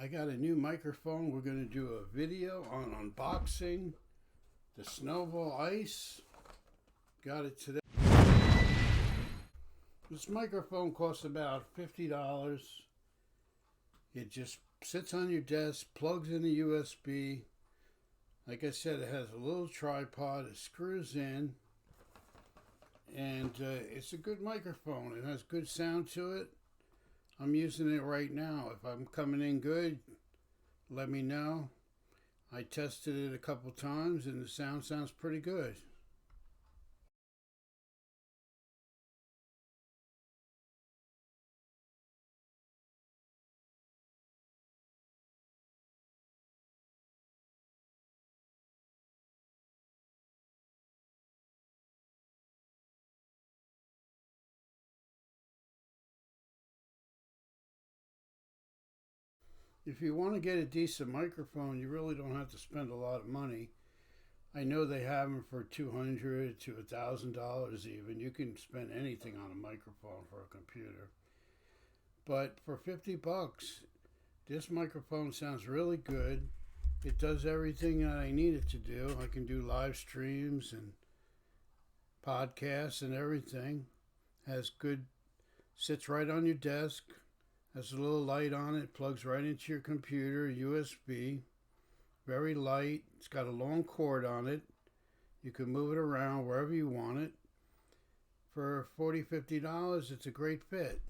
I got a new microphone. We're going to do a video on unboxing the Snowball Ice. Got it today. This microphone costs about $50. It just sits on your desk, plugs in the USB. Like I said, it has a little tripod. It screws in. And it's a good microphone. It has good sound to it. I'm using it right now. If I'm coming in good, let me know. I tested it a couple times and the sound sounds pretty good. If you want to get a decent microphone, you really don't have to spend a lot of money. I know they have them for $200 to $1,000 even. You can spend anything on a microphone for a computer. But for $50, this microphone sounds really good. It does everything that I need it to do. I can do live streams and podcasts and everything. Has good, sits right on your desk. Has a little light on it, plugs right into your computer, USB. Very light. It's got a long cord on it. You can move it around wherever you want it. For $40, $50, it's a great fit.